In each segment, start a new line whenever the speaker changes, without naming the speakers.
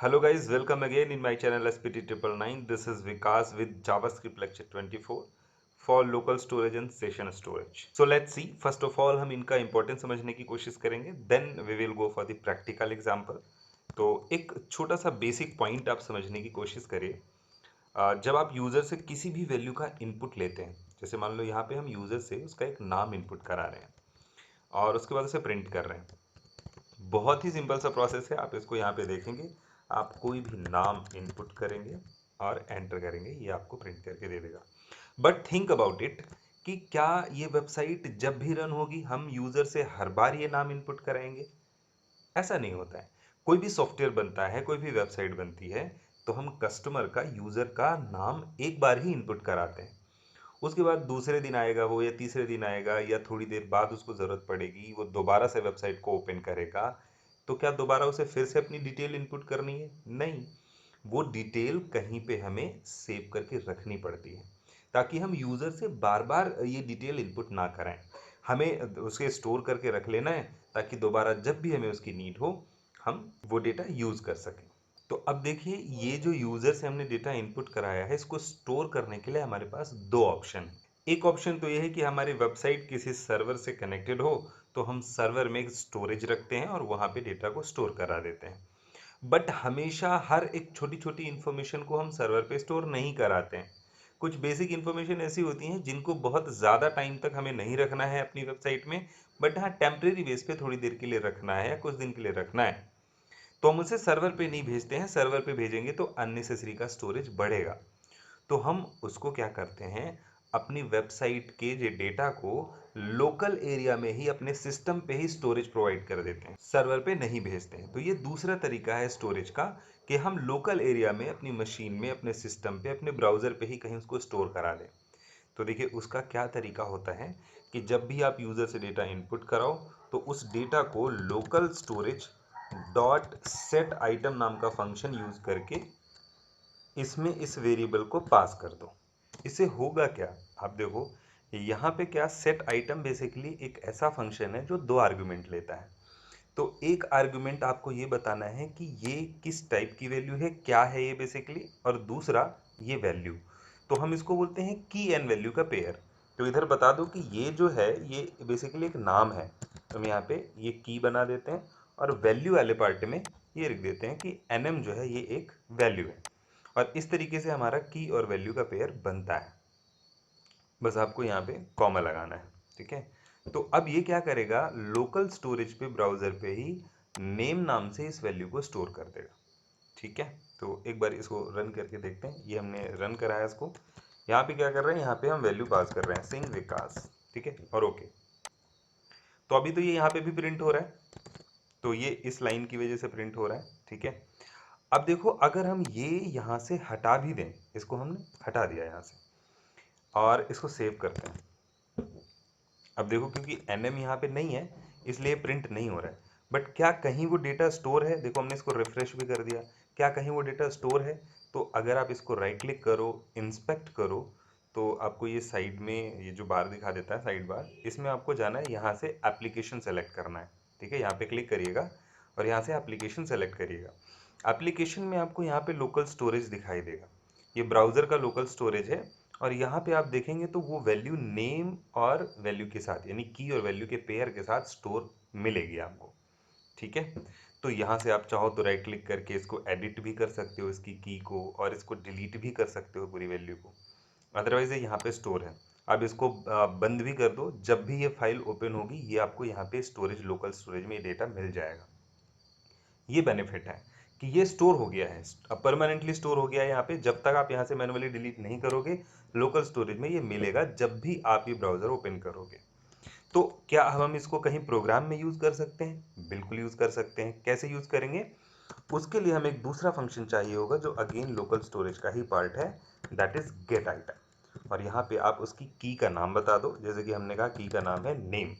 Hello guys, welcome again in my channel SPT 999. This is Vikas with JavaScript lecture 24 for local storage and session storage. So let's see. First of all हम इनका importance समझने की कोशिश करेंगे. Then we will go for the practical example. तो एक छोटा सा बेसिक पॉइंट आप समझने की कोशिश करिए. जब आप यूजर से किसी भी वैल्यू का इनपुट लेते हैं, जैसे मान लो यहाँ पे हम यूजर से उसका एक नाम इनपुट करा रहे हैं और उसके बाद उसे प्रिंट कर रहे हैं. बहुत ही सिंपल सा प्रोसेस है. आप इसको यहाँ पे देखेंगे, आप कोई भी नाम इनपुट करेंगे और एंटर करेंगे, ये आपको प्रिंट करके दे देगा. बट थिंक अबाउट इट कि क्या ये वेबसाइट जब भी रन होगी हम यूजर से हर बार ये नाम इनपुट कराएंगे? ऐसा नहीं होता है. कोई भी सॉफ्टवेयर बनता है, कोई भी वेबसाइट बनती है, तो हम कस्टमर का, यूजर का नाम एक बार ही इनपुट कराते हैं. उसके बाद दूसरे दिन आएगा वो, या तीसरे दिन आएगा, या थोड़ी देर बाद उसको ज़रूरत पड़ेगी, वो दोबारा से वेबसाइट को ओपन करेगा. तो क्या दोबारा उसे फिर से अपनी डिटेल इनपुट करनी है? नहीं. वो डिटेल कहीं पे हमें सेव करके रखनी पड़ती है ताकि हम यूज़र से बार बार ये डिटेल इनपुट ना कराएं. हमें उसे स्टोर करके रख लेना है ताकि दोबारा जब भी हमें उसकी नीड हो हम वो डेटा यूज़ कर सकें. तो अब देखिए, ये जो यूजर से हमने डेटा इनपुट कराया है, इसको स्टोर करने के लिए हमारे पास दो ऑप्शन है. एक ऑप्शन तो ये है कि हमारी वेबसाइट किसी सर्वर से कनेक्टेड हो, तो हम सर्वर में एक स्टोरेज रखते हैं और वहां पे डेटा को स्टोर करा देते हैं. बट हमेशा हर एक छोटी छोटी इंफॉर्मेशन को हम सर्वर पे स्टोर नहीं कराते हैं. कुछ बेसिक इंफॉर्मेशन ऐसी होती हैं जिनको बहुत ज़्यादा टाइम तक हमें नहीं रखना है अपनी वेबसाइट में, बट हाँ टेम्परेरी बेस पे थोड़ी देर के लिए रखना है या कुछ दिन के लिए रखना है. तो हम उसे सर्वर पे नहीं भेजते हैं. सर्वर पे भेजेंगे तो अननेसेसरी का स्टोरेज बढ़ेगा. तो हम उसको क्या करते हैं, अपनी वेबसाइट के जो डेटा को लोकल एरिया में ही अपने सिस्टम पे ही स्टोरेज प्रोवाइड कर देते हैं, सर्वर पे नहीं भेजते हैं. तो ये दूसरा तरीका है स्टोरेज का कि हम लोकल एरिया में अपनी मशीन में, अपने सिस्टम पे, अपने ब्राउज़र पे ही कहीं उसको स्टोर करा दें. तो देखिए उसका क्या तरीका होता है कि जब भी आप यूज़र से डेटा इनपुट कराओ तो उस डेटा को local storage dot set item नाम का फंक्शन यूज़ करके इसमें इस वेरिएबल को पास कर दो. इससे होगा क्या, आप देखो यहाँ पे क्या, सेट आइटम बेसिकली एक ऐसा फंक्शन है जो दो आर्गुमेंट लेता है. तो एक आर्गुमेंट आपको ये बताना है कि ये किस टाइप की वैल्यू है, क्या है ये बेसिकली, और दूसरा ये वैल्यू. तो हम इसको बोलते हैं की एंड वैल्यू का पेयर. तो इधर बता दो कि ये जो है ये बेसिकली एक नाम है, तो हम यहाँ पे ये की बना देते हैं और वैल्यू वाले पार्ट में ये लिख देते हैं कि एनएम जो है ये एक वैल्यू है. और इस तरीके से हमारा की और वैल्यू का पेयर बनता है. बस आपको यहाँ पे कॉमा लगाना है. ठीक है. तो अब ये क्या करेगा, लोकल स्टोरेज पे ब्राउजर पे ही नेम नाम से इस वैल्यू को स्टोर कर देगा. ठीक है. तो एक बार इसको रन करके देखते हैं. ये हमने रन कराया इसको. यहाँ पे क्या कर रहे हैं, यहाँ पे हम वैल्यू पास कर रहे हैं सिंह विकास. ठीक है. और ओके. तो अभी तो ये यहाँ पे भी प्रिंट हो रहा है, तो ये इस लाइन की वजह से प्रिंट हो रहा है. ठीक है. अब देखो अगर हम ये यहाँ से हटा भी दें, इसको हमने हटा दिया यहाँ से और इसको सेव करते हैं. अब देखो क्योंकि एनएम यहाँ पे नहीं है इसलिए प्रिंट नहीं हो रहा है. बट क्या कहीं वो डेटा स्टोर है? देखो हमने इसको रिफ्रेश भी कर दिया. क्या कहीं वो डेटा स्टोर है? तो अगर आप इसको राइट क्लिक करो, इंस्पेक्ट करो, तो आपको ये साइड में ये जो बार दिखा देता है, साइड बार, इसमें आपको जाना है, यहाँ से एप्लीकेशन सेलेक्ट करना है. ठीक है. यहाँ पे क्लिक करिएगा और यहाँ से एप्लीकेशन सेलेक्ट करिएगा. एप्लीकेशन में आपको यहाँ पे लोकल स्टोरेज दिखाई देगा. ये ब्राउज़र का लोकल स्टोरेज है. और यहाँ पे आप देखेंगे तो वो वैल्यू नेम और वैल्यू के साथ, यानी की और वैल्यू के पेयर के साथ स्टोर मिलेगी आपको. ठीक है. तो यहाँ से आप चाहो तो राइट क्लिक करके इसको एडिट भी कर सकते हो, इसकी की को, और इसको डिलीट भी कर सकते हो पूरी वैल्यू को. अदरवाइज ये यहाँ पे स्टोर है. अब इसको बंद भी कर दो, जब भी ये फाइल ओपन होगी ये आपको यहाँ पे स्टोरेज, लोकल स्टोरेज में ये डेटा मिल जाएगा. ये बेनिफिट है कि ये स्टोर हो गया है, अब परमानेंटली स्टोर हो गया है यहाँ पे. जब तक आप यहाँ से मैनुअली डिलीट नहीं करोगे, लोकल स्टोरेज में ये मिलेगा जब भी आप ये ब्राउज़र ओपन करोगे. तो क्या हम इसको कहीं प्रोग्राम में यूज़ कर सकते हैं? बिल्कुल यूज़ कर सकते हैं. कैसे यूज़ करेंगे? उसके लिए हमें एक दूसरा फंक्शन चाहिए होगा जो अगेन लोकल स्टोरेज का ही पार्ट है, दैट इज गेट आइटम. और यहाँ पे आप उसकी की का नाम बता दो, जैसे कि हमने कहा की का नाम है नेम.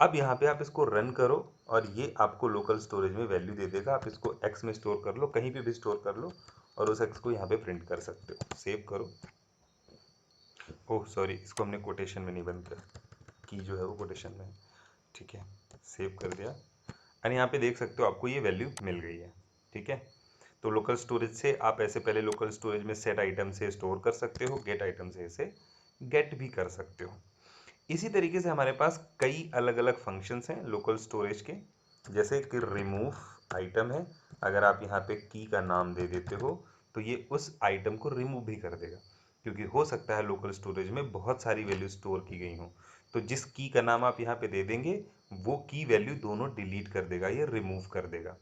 अब यहाँ पे आप इसको रन करो और ये आपको लोकल स्टोरेज में वैल्यू दे देगा. आप इसको एक्स में स्टोर कर लो, कहीं पे भी स्टोर कर लो, और उस एक्स को यहाँ पे प्रिंट कर सकते हो. सेव करो. ओह सॉरी, इसको हमने कोटेशन में नहीं बंद किया, की जो है वो कोटेशन में है. ठीक है. सेव कर दिया. और यहाँ पे देख सकते हो आपको ये वैल्यू मिल गई है. ठीक है. तो लोकल स्टोरेज से आप ऐसे पहले लोकल स्टोरेज में सेट आइटम से स्टोर कर सकते हो, गेट आइटम से इसे गेट भी कर सकते हो। इसी तरीके से हमारे पास कई अलग अलग फंक्शंस हैं लोकल स्टोरेज के, जैसे कि रिमूव आइटम है। अगर आप यहाँ पे की का नाम दे देते हो तो ये उस आइटम को रिमूव भी कर देगा, क्योंकि हो सकता है लोकल स्टोरेज में बहुत सारी वैल्यू स्टोर की गई हो, तो जिस की का नाम आप यहाँ पे दे देंगे वो की वैल्यू दोनों डिलीट कर देगा, ये रिमूव कर देगा।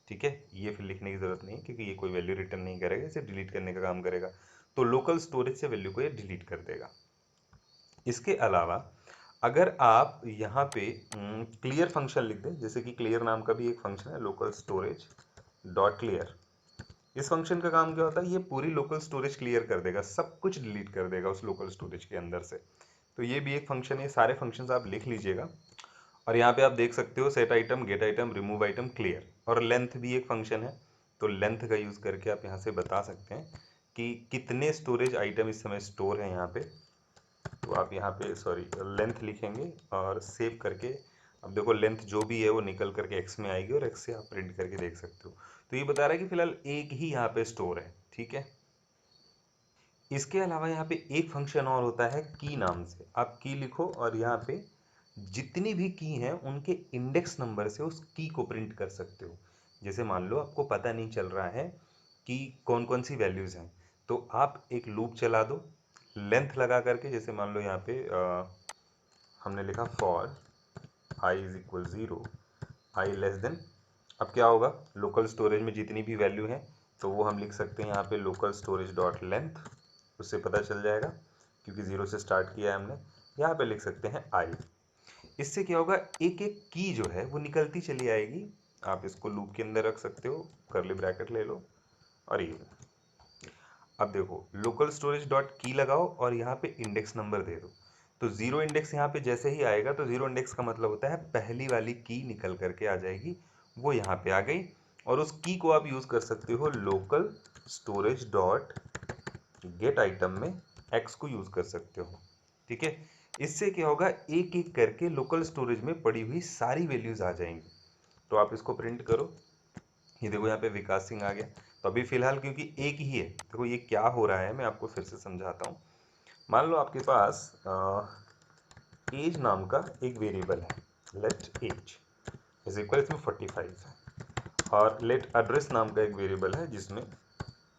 ठीक है, ये फिर लिखने की जरूरत नहीं, क्योंकि ये कोई वैल्यू रिटर्न नहीं करेगा, इसे डिलीट करने का काम करेगा। तो लोकल स्टोरेज से वैल्यू को ये डिलीट कर देगा। इसके अलावा अगर आप यहाँ पे क्लियर फंक्शन लिख दें, जैसे कि क्लियर नाम का भी एक फंक्शन है लोकल स्टोरेज डॉट क्लियर। इस फंक्शन का काम क्या होता है, ये पूरी लोकल स्टोरेज क्लियर कर देगा, सब कुछ डिलीट कर देगा उस लोकल स्टोरेज के अंदर से। तो ये भी एक फंक्शन है, सारे फंक्शंस आप लिख लीजिएगा। और यहाँ पे आप देख सकते हो set item, gate item, remove item, clear. और लेंथ भी एक फंक्शन है, तो लेंथ का यूज़ करके आप यहाँ से बता सकते हैं कि कितने स्टोरेज आइटम इस समय स्टोर है यहाँ पे। तो आप यहाँ पे सॉरी लेंथ लिखेंगे और सेव करके, अब देखो लेंथ जो भी है वो निकल करके एक्स में आएगी और एक्स से आप प्रिंट करके देख सकते हो। तो ये बता रहा है कि फिलहाल एक ही यहाँ पे स्टोर है। ठीक है, इसके अलावा यहाँ पे एक फंक्शन और होता है की नाम से। आप की लिखो और यहाँ पे जितनी भी की हैं उनके इंडेक्स नंबर से उस की को प्रिंट कर सकते हो। जैसे मान लो आपको पता नहीं चल रहा है कि कौन कौन सी वैल्यूज़ हैं, तो आप एक लूप चला दो लेंथ लगा करके। जैसे मान लो यहाँ पे हमने लिखा for I is equal 0, I less than. अब क्या होगा, लोकल स्टोरेज में जितनी भी वैल्यू है तो वो हम लिख सकते हैं यहाँ पे लोकल स्टोरेज डॉट लेंथ, उससे पता चल जाएगा क्योंकि 0 से स्टार्ट किया है हमने। यहाँ पे लिख सकते हैं आई। इससे क्या होगा, एक एक की जो है वो निकलती चली आएगी। आप इसको लूप के अंदर रख सकते हो, कर्ली ब्रैकेट ले लो और ये। अब देखो लोकल स्टोरेज डॉट की लगाओ और यहाँ पे इंडेक्स नंबर दे दो। तो जीरो इंडेक्स यहाँ पे जैसे ही आएगा, तो जीरो इंडेक्स का मतलब होता है पहली वाली की निकल करके आ जाएगी, वो यहाँ पे आ गई। और उस की को आप यूज कर सकते हो local storage dot gate item में एक्स को यूज कर सकते हो। ठीक है, इससे क्या होगा, एक एक करके लोकल स्टोरेज में पड़ी हुई सारी वैल्यूज आ जाएंगी। तो आप इसको प्रिंट करो, ये देखो यहाँ पे विकास सिंह आ गया। तो अभी फिलहाल क्योंकि एक ही है, देखो ये क्या हो रहा है मैं आपको फिर से समझाता हूँ। मान लो आपके पास एज नाम का एक वेरिएबल है, लेट एज इज इक्वल, इसमें 45 है। और लेट एड्रेस नाम का एक वेरिएबल है जिसमें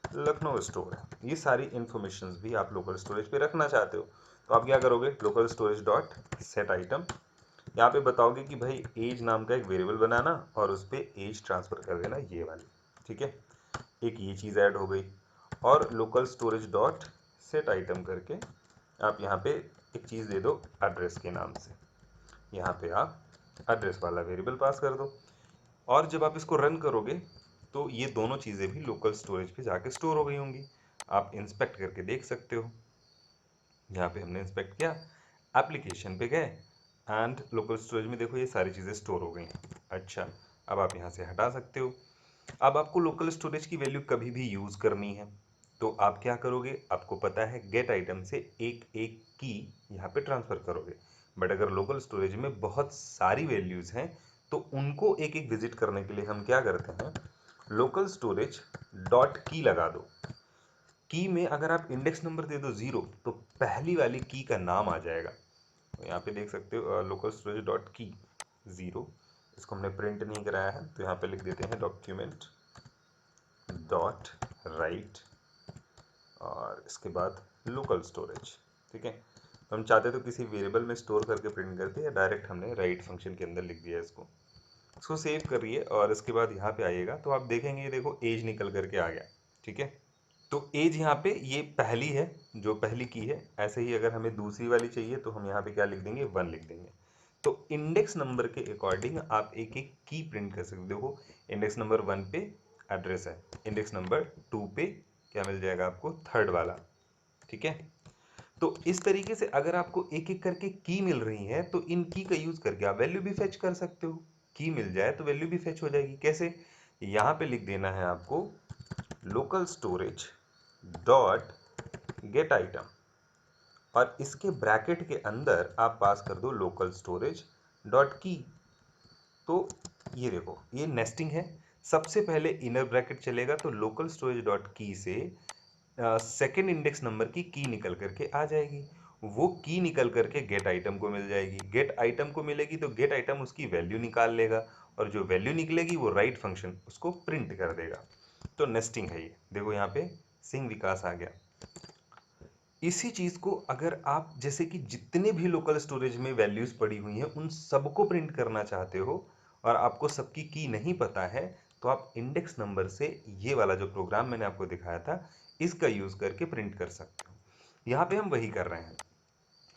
लखनऊ स्टोर है। ये सारी इंफॉर्मेशन भी आप लोकल स्टोरेज पे रखना चाहते हो, तो आप क्या करोगे, local storage dot set item, यहाँ पे बताओगे कि भाई एज नाम का एक वेरिएबल बनाना और उस पर एज ट्रांसफर कर देना ये वाली। ठीक है, एक ये चीज़ ऐड हो गई। और local storage dot set item करके आप यहाँ पे एक चीज़ दे दो एड्रेस के नाम से, यहाँ पे आप एड्रेस वाला वेरिएबल पास कर दो। और जब आप इसको रन करोगे तो ये दोनों चीज़ें भी लोकल स्टोरेज पे जाके स्टोर हो गई होंगी। आप इंस्पेक्ट करके देख सकते हो। यहाँ पे हमने इंस्पेक्ट किया, एप्लीकेशन पे गए एंड लोकल स्टोरेज में देखो ये सारी चीज़ें स्टोर हो गई। अच्छा, अब आप यहाँ से हटा सकते हो। अब आपको लोकल स्टोरेज की वैल्यू कभी भी यूज़ करनी है तो आप क्या करोगे, आपको पता है गेट आइटम से एक एक की यहाँ पे ट्रांसफ़र करोगे। बट अगर लोकल स्टोरेज में बहुत सारी वैल्यूज़ हैं तो उनको एक एक विजिट करने के लिए हम क्या करते हैं, लोकल स्टोरेज डॉट की लगा दो। की में अगर आप इंडेक्स नंबर दे दो 0 तो पहली वाली की का नाम आ जाएगा। तो यहाँ पे देख सकते हो लोकल स्टोरेज डॉट की 0, इसको हमने प्रिंट नहीं कराया है तो यहाँ पे लिख देते हैं डॉक्यूमेंट डॉट राइट और इसके बाद लोकल स्टोरेज। ठीक है, तो हम चाहते तो किसी वेरिएबल में स्टोर करके प्रिंट करते या डायरेक्ट हमने राइट फंक्शन के अंदर लिख दिया इसको सेव करिए और इसके बाद यहाँ पे आइएगा तो आप देखेंगे ये देखो एज निकल करके आ गया। ठीक है, तो एज यहाँ पे ये पहली है, जो पहली की है। ऐसे ही अगर हमें दूसरी वाली चाहिए तो हम यहाँ पे क्या लिख देंगे, 1 लिख देंगे। तो इंडेक्स नंबर के अकॉर्डिंग आप एक एक की प्रिंट कर सकते हो। देखो इंडेक्स नंबर 1 पे एड्रेस है, इंडेक्स नंबर 2 पे क्या मिल जाएगा आपको, थर्ड वाला। ठीक है, तो इस तरीके से अगर आपको एक एक करके की मिल रही है तो इन की का यूज करके आप वैल्यू भी फेच कर सकते हो। की मिल जाए तो वैल्यू भी फेच हो जाएगी। कैसे, यहाँ पे लिख देना है आपको local storage dot gate item और इसके ब्रैकेट के अंदर आप पास कर दो लोकल स्टोरेज डॉट की। तो ये देखो ये नेस्टिंग है, सबसे पहले इनर ब्रैकेट चलेगा तो लोकल स्टोरेज डॉट की से सेकेंड इंडेक्स नंबर की निकल करके आ जाएगी। वो की निकल करके गेट आइटम को मिल जाएगी। गेट आइटम को मिलेगी तो गेट आइटम उसकी वैल्यू निकाल लेगा और जो वैल्यू निकलेगी वो राइट फंक्शन उसको प्रिंट कर देगा। तो नेस्टिंग है ये। देखो यहाँ पे सिंह विकास आ गया। इसी चीज को अगर आप जैसे कि जितने भी लोकल स्टोरेज में वैल्यूज पड़ी हुई हैं उन सबको प्रिंट करना चाहते हो और आपको सबकी की नहीं पता है, तो आप इंडेक्स नंबर से ये वाला जो प्रोग्राम मैंने आपको दिखाया था इसका यूज करके प्रिंट कर सकते हो। यहाँ पे हम वही कर रहे हैं।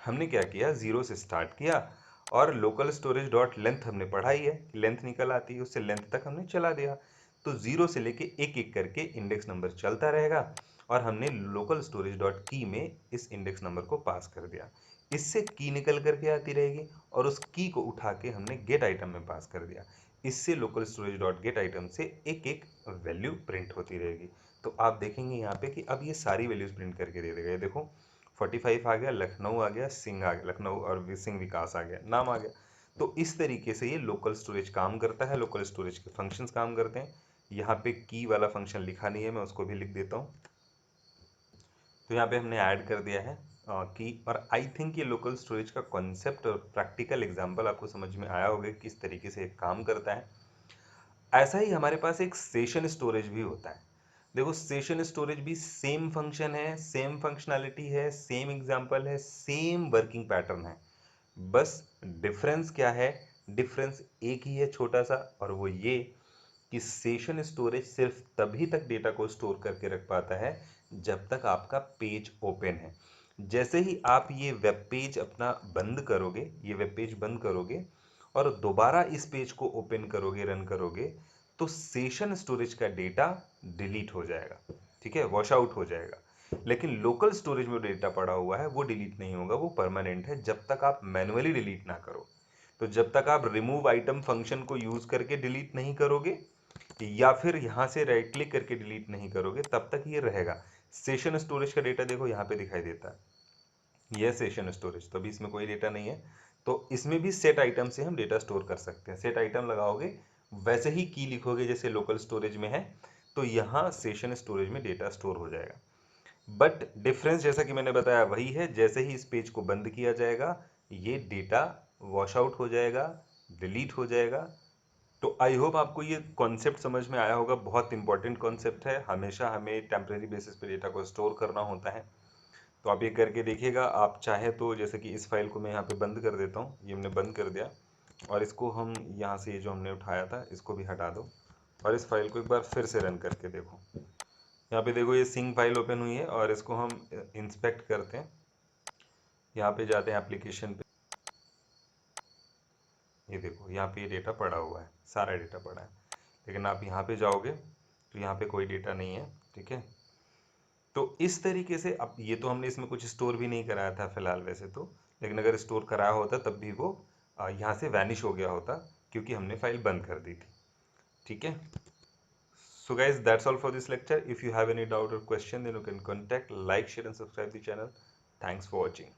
हमने क्या किया, जीरो से स्टार्ट किया और लोकल स्टोरेज डॉट लेंथ हमने पढ़ाई है, लेंथ निकल आती है, उससे लेंथ तक हमने चला दिया। तो जीरो से लेके एक एक करके इंडेक्स नंबर चलता रहेगा और हमने लोकल स्टोरेज डॉट की में इस इंडेक्स नंबर को पास कर दिया। इससे की निकल करके आती रहेगी और उस की को उठा के हमने गेट आइटम में पास कर दिया। इससे local storage dot gate item से एक एक वैल्यू प्रिंट होती रहेगी। तो आप देखेंगे यहाँ पे कि अब ये सारी वैल्यूज प्रिंट करके दे देगा। ये देखो 45 आ गया, लखनऊ आ गया, सिंह आ गया, लखनऊ और सिंह विकास आ गया, नाम आ गया। तो इस तरीके से ये लोकल स्टोरेज काम करता है, लोकल स्टोरेज के फंक्शंस काम करते हैं। यहाँ पे की वाला फंक्शन लिखा नहीं है, मैं उसको भी लिख देता हूँ। तो यहाँ पे हमने ऐड कर दिया है की। और आई थिंक ये लोकल स्टोरेज का कॉन्सेप्ट और प्रैक्टिकल एग्जाम्पल आपको समझ में आया होगा किस तरीके से काम करता है। ऐसा ही हमारे पास एक सेशन स्टोरेज भी होता है। देखो सेशन स्टोरेज भी सेम फंक्शन है, सेम फंक्शनैलिटी है, सेम एग्जांपल है, सेम वर्किंग पैटर्न है। बस डिफरेंस क्या है, डिफरेंस एक ही है छोटा सा, और वो ये कि सेशन स्टोरेज सिर्फ तभी तक डेटा को स्टोर करके रख पाता है जब तक आपका पेज ओपन है। जैसे ही आप ये वेब पेज अपना बंद करोगे, ये वेब पेज बंद करोगे और दोबारा इस पेज को ओपन करोगे, रन करोगे, तो सेशन स्टोरेज का डेटा डिलीट हो जाएगा, ठीक है, वॉश आउट हो जाएगा। लेकिन लोकल स्टोरेज में डेटा पड़ा हुआ है वो डिलीट नहीं होगा, वो परमानेंट है जब तक आप मैन्युअली डिलीट ना करो। तो जब तक आप रिमूव आइटम फंक्शन को यूज करके डिलीट नहीं करोगे या फिर यहां से राइट क्लिक करके डिलीट नहीं करोगे तब तक ये रहेगा। सेशन स्टोरेज का डेटा देखो यहाँ पे दिखाई देता है, ये सेशन स्टोरेज, तो अभी इसमें कोई डेटा नहीं है। तो इसमें भी सेट आइटम से हम डेटा स्टोर कर सकते हैं। सेट आइटम लगाओगे, वैसे ही की लिखोगे जैसे लोकल स्टोरेज में है, तो यहाँ सेशन स्टोरेज में डेटा स्टोर हो जाएगा। बट डिफरेंस जैसा कि मैंने बताया वही है, जैसे ही इस पेज को बंद किया जाएगा ये डेटा वॉश आउट हो जाएगा, डिलीट हो जाएगा। तो आई होप आपको ये कॉन्सेप्ट समझ में आया होगा। बहुत इंपॉर्टेंट कॉन्सेप्ट है, हमेशा हमें टेम्परेरी बेसिस पे डेटा को स्टोर करना होता है। तो आप ये करके देखिएगा। आप चाहें तो जैसे कि इस फाइल को मैं यहाँ पे बंद कर देता हूँ, ये हमने बंद कर दिया, और इसको हम यहाँ से ये जो हमने उठाया था इसको भी हटा दो और इस फाइल को एक बार फिर से रन करके देखो। यहाँ पे देखो ये सिंग फाइल ओपन हुई है और इसको हम इंस्पेक्ट करते हैं। यहाँ पे जाते हैं एप्लीकेशन पे, ये देखो यहाँ पे ये डेटा पड़ा हुआ है, सारा डेटा पड़ा है। लेकिन आप यहाँ पे जाओगे तो यहाँ पे कोई डेटा नहीं है, ठीक है। तो इस तरीके से, अब ये तो हमने इसमें कुछ स्टोर भी नहीं कराया था फिलहाल वैसे तो, लेकिन अगर स्टोर कराया होता तब भी वो यहाँ से वैनिश हो गया होता क्योंकि हमने फाइल बंद कर दी थी, ठीक है। So guys, that's all for this lecture. If you have any doubt or question, then you can contact, like, share and subscribe the channel. Thanks for watching.